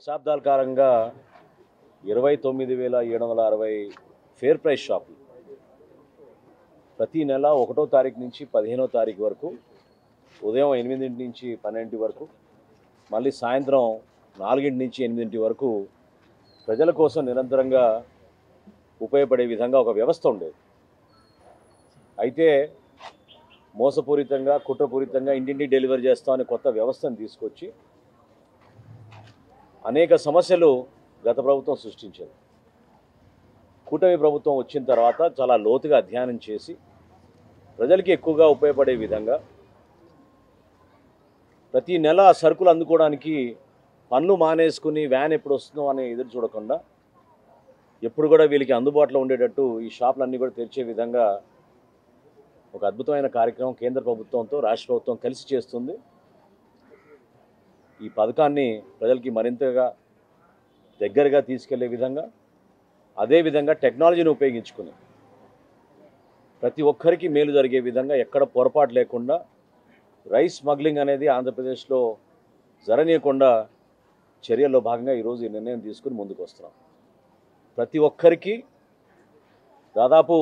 దశాబ్దాల కాలంగా 29,760 fair price షాపులు ప్రతి నెల 1వ తారీఖు నుంచి 15వ తారీఖు వరకు ఉదయం 8 నుంచి 12 వరకు మళ్ళీ సాయంత్రం 4 నుంచి 8 వరకు ప్రజల కోసం నిరంతరంగా ఉపయోగపడే విధంగా ఒక వ్యవస్థ ఉండేది. అయితే మోసపూరితంగా కుట్రపూరితంగా ఇంటింటికి డెలివరీ చేస్తామని కొత్త వ్యవస్థను తీసుకొచ్చి అనేక సమస్యలు గత ప్రభుత్వం సృష్టించింది. కూటమి ప్రభుత్వం వచ్చిన తర్వాత చాలా లోతుగా అధ్యయనం చేసి ప్రజలకి ఎక్కువగా ఉపయోగపడే విధంగా ప్రతి నెల సరుకులు అందుకోవడానికి పనులు మానేసుకుని వ్యాన్ ఎప్పుడు వస్తుందో అని ఎదురు చూడకుండా ఎప్పుడు కూడా వీళ్ళకి అందుబాటులో ఉండేటట్టు ఈ షాపులన్నీ కూడా తెరిచే విధంగా ఒక అద్భుతమైన కార్యక్రమం కేంద్ర ప్రభుత్వంతో రాష్ట్ర ప్రభుత్వం కలిసి చేస్తుంది. ఈ పథకాన్ని ప్రజలకి మరింతగా దగ్గరగా తీసుకెళ్లే విధంగా అదేవిధంగా టెక్నాలజీని ఉపయోగించుకుని ప్రతి ఒక్కరికి మేలు జరిగే విధంగా ఎక్కడ పొరపాటు లేకుండా రైస్ స్మగ్లింగ్ అనేది ఆంధ్రప్రదేశ్లో జరగనీయకుండా చర్యల్లో భాగంగా ఈరోజు ఈ నిర్ణయం తీసుకుని ముందుకు వస్తున్నాం. ప్రతి ఒక్కరికి దాదాపు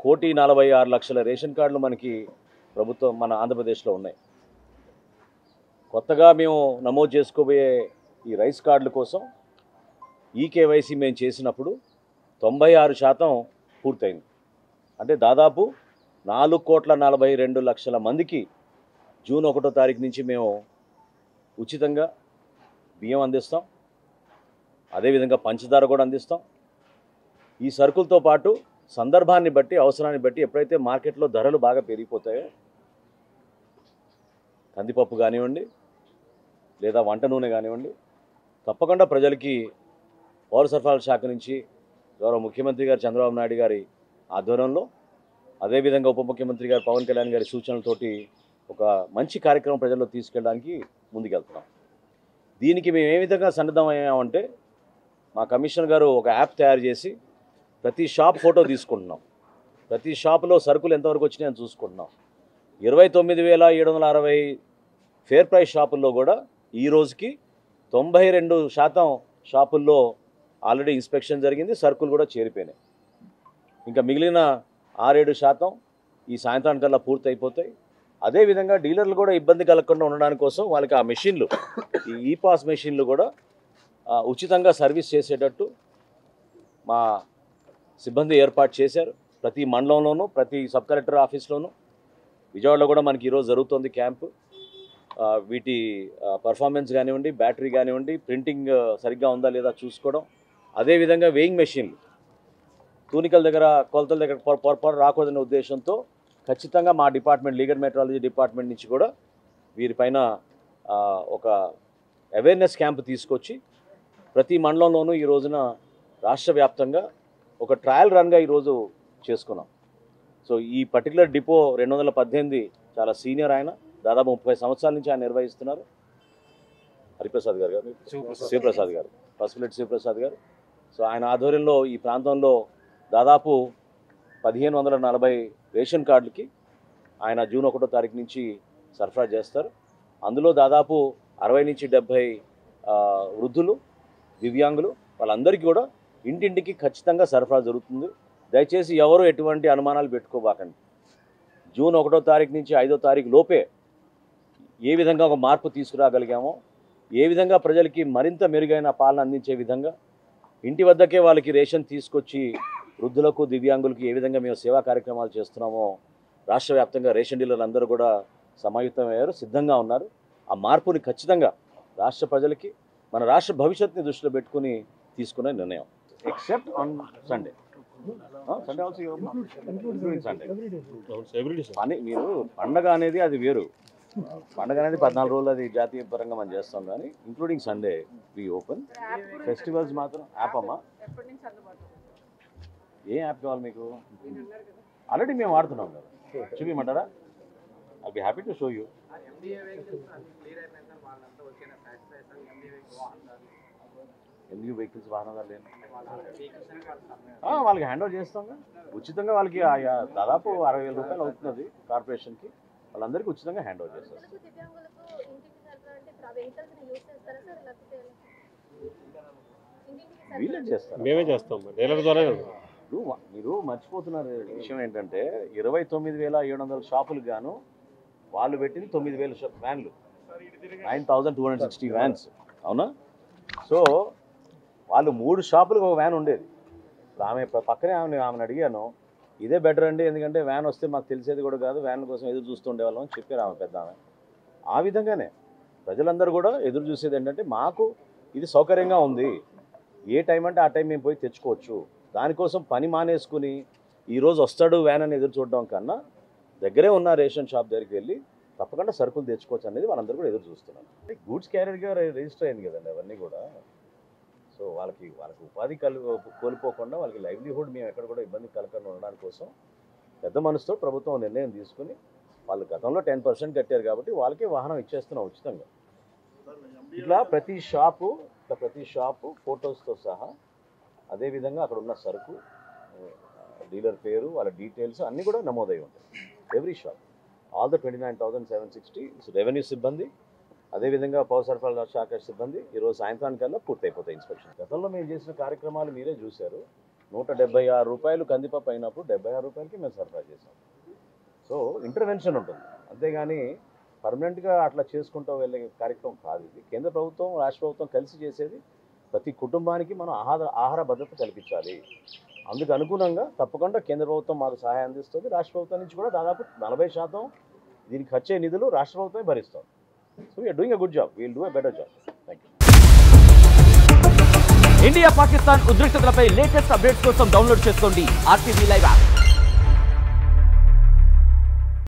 1,46,00,000 రేషన్ కార్డులు మనకి ప్రభుత్వం మన ఆంధ్రప్రదేశ్లో ఉన్నాయి. కొత్తగా మేము నమోదు చేసుకోబోయే ఈ రైస్ కార్డుల కోసం ఈకేవైసీ మేము చేసినప్పుడు 96% పూర్తయింది. అంటే దాదాపు 4,42,00,000 మందికి జూన్ 1వ తారీఖు నుంచి మేము ఉచితంగా బియ్యం అందిస్తాం. అదేవిధంగా పంచదార కూడా అందిస్తాం. ఈ సరుకులతో పాటు సందర్భాన్ని బట్టి అవసరాన్ని బట్టి ఎప్పుడైతే మార్కెట్లో ధరలు బాగా పెరిగిపోతాయో కందిపప్పు కానివ్వండి లేదా వంట నూనె కానివ్వండి తప్పకుండా ప్రజలకి పౌర సరఫరాల శాఖ నుంచి గౌరవ ముఖ్యమంత్రి గారు చంద్రబాబు నాయుడు గారి ఆధ్వర్యంలో అదేవిధంగా ఉప ముఖ్యమంత్రి గారు పవన్ కళ్యాణ్ గారి సూచనలతోటి ఒక మంచి కార్యక్రమం ప్రజల్లో తీసుకెళ్ళడానికి ముందుకెళ్తున్నాం. దీనికి మేము ఏ విధంగా సన్నద్ధమయ్యామంటే మా కమిషనర్ గారు ఒక యాప్ తయారు చేసి ప్రతి షాప్ ఫోటో తీసుకుంటున్నాం. ప్రతి షాపులో సరుకులు ఎంతవరకు వచ్చినాయని చూసుకుంటున్నాం. 29,760 ఫేర్ ప్రైస్ షాపుల్లో కూడా ఈ రోజుకి 92% షాపుల్లో ఆల్రెడీ ఇన్స్పెక్షన్ జరిగింది. సరుకులు కూడా చేరిపోయినాయి. ఇంకా మిగిలిన 6-7% ఈ సాయంత్రానికల్లా పూర్తి అయిపోతాయి. అదేవిధంగా డీలర్లు కూడా ఇబ్బంది కలగకుండా ఉండడానికి కోసం వాళ్ళకి ఆ మెషిన్లు ఈ ఈపాస్ మెషిన్లు కూడా ఉచితంగా సర్వీస్ చేసేటట్టు మా సిబ్బంది ఏర్పాటు చేశారు. ప్రతి మండలంలోనూ ప్రతి సబ్ కలెక్టర్ ఆఫీస్లోనూ విజయవాడలో కూడా మనకి ఈరోజు జరుగుతుంది క్యాంపు. వీటి పర్ఫార్మెన్స్ కానివ్వండి, బ్యాటరీ కానివ్వండి, ప్రింటింగ్ సరిగ్గా ఉందా లేదా చూసుకోవడం. అదేవిధంగా వేయింగ్ మెషిన్లు తూనికల దగ్గర కొలతల దగ్గర పొరపాటు రాకూడదనే ఉద్దేశంతో ఖచ్చితంగా మా డిపార్ట్మెంట్ లీగల్ మెట్రాలజీ డిపార్ట్మెంట్ నుంచి కూడా వీరిపైన ఒక అవేర్నెస్ క్యాంప్ తీసుకొచ్చి ప్రతి మండలంలోనూ ఈ రోజున రాష్ట్ర వ్యాప్తంగా ఒక ట్రయల్ రన్గా ఈరోజు చేసుకున్నాం. సో ఈ పర్టికులర్ డిపో 2018 చాలా సీనియర్ ఆయన, దాదాపు 30 సంవత్సరాల నుంచి ఆయన నిర్వహిస్తున్నారు. హరిప్రసాద్ గారు శివప్రసాద్ గారు, పసుపులెట్టి శివప్రసాద్ గారు. సో ఆయన ఆధ్వర్యంలో ఈ ప్రాంతంలో దాదాపు 1,540 రేషన్ కార్డులకి ఆయన జూన్ 1వ తారీఖు నుంచి సరఫరా చేస్తారు. అందులో దాదాపు 60 నుంచి 70 వృద్ధులు, దివ్యాంగులు వాళ్ళందరికీ కూడా ఇంటింటికి ఖచ్చితంగా సరఫరా జరుగుతుంది. దయచేసి ఎవరు ఎటువంటి అనుమానాలు పెట్టుకోబాకండి. జూన్ 1వ తారీఖు నుంచి 5వ తారీఖు లోపే ఏ విధంగా ఒక మార్పు తీసుకురాగలిగామో, ఏ విధంగా ప్రజలకి మరింత మెరుగైన పాలన అందించే విధంగా ఇంటి వద్దకే వాళ్ళకి రేషన్ తీసుకొచ్చి వృద్ధులకు దివ్యాంగులకు ఏ విధంగా మేము సేవా కార్యక్రమాలు చేస్తున్నామో రాష్ట్ర వ్యాప్తంగా రేషన్ డీలర్లు అందరూ కూడా సమాయుక్తమయ్యారు, సిద్ధంగా ఉన్నారు. ఆ మార్పుని ఖచ్చితంగా రాష్ట్ర ప్రజలకి మన రాష్ట్ర భవిష్యత్తుని దృష్టిలో పెట్టుకుని తీసుకునే నిర్ణయం. Except on Sunday. Sunday also including Sunday. పని మీరు పండగ అనేది అది వేరు. పండగ అనేది 14 రోజులు అది జాతీయ పరంగా మనం చేస్తాం, కానీ including Sunday we open. Festivals మాత్రం యాప్ అమ్మా. ఏ యాప్ కావాలి మీకు? ఆల్రెడీ మేము వాడుతున్నాం కదా, చూపించమంటారా? I be happy to show you. ఎందుకు వెహికల్స్ వాహనాలు లేని వాళ్ళకి హ్యాండ్ ఓవర్ చేస్తాం. ఉచితంగా వాళ్ళకి దాదాపు 60,000 రూపాయలు అవుతున్నది కార్పొరేషన్కి. వాళ్ళందరికీ ఉచితంగా హ్యాండ్ ఓవర్ చేస్తారు. వీళ్ళే చేస్తారు, మేమే చేస్తాం, డీలర్ ద్వారా. మీరు మర్చిపోతున్నారు విషయం ఏంటంటే 29,700 షాపులకు గాను వాళ్ళు పెట్టింది 9,000 వ్యాన్లు, 9,260 వ్యాన్స్, అవునా? సో వాళ్ళు 3 షాపులకు ఒక వ్యాన్ ఉండేది. ఇప్పుడు ఆమె పక్కనే ఆమెను అడిగాను, ఇదే బెటర్ అండి, ఎందుకంటే వ్యాన్ వస్తే మాకు తెలిసేది కూడా కాదు, వ్యాన్ల కోసం ఎదురు చూస్తుండేవాళ్ళం అని చెప్పారు ఆమె పెద్ద ఆమె. ఆ విధంగానే ప్రజలందరూ కూడా ఎదురు చూసేది ఏంటంటే మాకు ఇది సౌకర్యంగా ఉంది, ఏ టైం అంటే ఆ టైం మేము పోయి తెచ్చుకోవచ్చు, దానికోసం పని మానేసుకుని ఈరోజు వస్తాడు వ్యాన్ అని ఎదురు చూడడం కన్నా దగ్గరే ఉన్న రేషన్ షాప్ దగ్గరికి వెళ్ళి తప్పకుండా సరుకులు తెచ్చుకోవచ్చు అనేది వాళ్ళందరూ కూడా ఎదురు చూస్తున్నారు. గూడ్స్ క్యారియర్గా రిజిస్టర్ అయింది కదండి అవన్నీ కూడా. సో వాళ్ళకి ఉపాధి కోల్పోకుండా వాళ్ళకి లైవ్లీహుడ్ మేము ఎక్కడ కూడా ఇబ్బంది కలగకుండా ఉండడానికి కోసం పెద్ద మనసుతో ప్రభుత్వం నిర్ణయం తీసుకుని వాళ్ళు గతంలో 10% కట్టారు కాబట్టి వాళ్ళకే వాహనం ఇచ్చేస్తున్నాం ఉచితంగా. ఇట్లా ప్రతి షాపు ఫొటోస్తో సహా, అదేవిధంగా అక్కడ ఉన్న సరుకు, డీలర్ పేరు, వాళ్ళ డీటెయిల్స్ అన్నీ కూడా నమోదై ఉంటాయి. Every shop, all the 29,760 revenue సిబ్బంది, అదేవిధంగా పౌర సరఫరాల శాఖ సిబ్బంది ఈరోజు సాయంత్రానికల్లా పూర్తయిపోతాయి ఇన్స్పెక్షన్. గతంలో మేము చేసిన కార్యక్రమాలు మీరే చూశారు. 176 రూపాయలు కందిపప్పు అయినప్పుడు 76 రూపాయలకి మేము సరఫరా చేసాం. సో ఇంటర్వెన్షన్ ఉంటుంది, అంతేగాని పర్మనెంట్గా అట్లా చేసుకుంటూ వెళ్ళే కార్యక్రమం కాదు ఇది. కేంద్ర ప్రభుత్వం రాష్ట్ర ప్రభుత్వం కలిసి చేసేది. ప్రతి కుటుంబానికి మనం ఆహార భద్రత కల్పించాలి. అందుకు అనుగుణంగా తప్పకుండా కేంద్ర ప్రభుత్వం మాకు సహాయం అందిస్తుంది. రాష్ట్ర ప్రభుత్వం నుంచి కూడా దాదాపు 40% దీనికి ఖర్చే నిధులు రాష్ట్ర ప్రభుత్వమే భరిస్తాం. So we are doing a good job, we'll do a better job. Thank you. India Pakistan ఉద్రిక్తతలపై లేటెస్ట్ అప్డేట్స్ కోసం డౌన్లోడ్ చేసుకోండి RTV లైవ్ యాప్.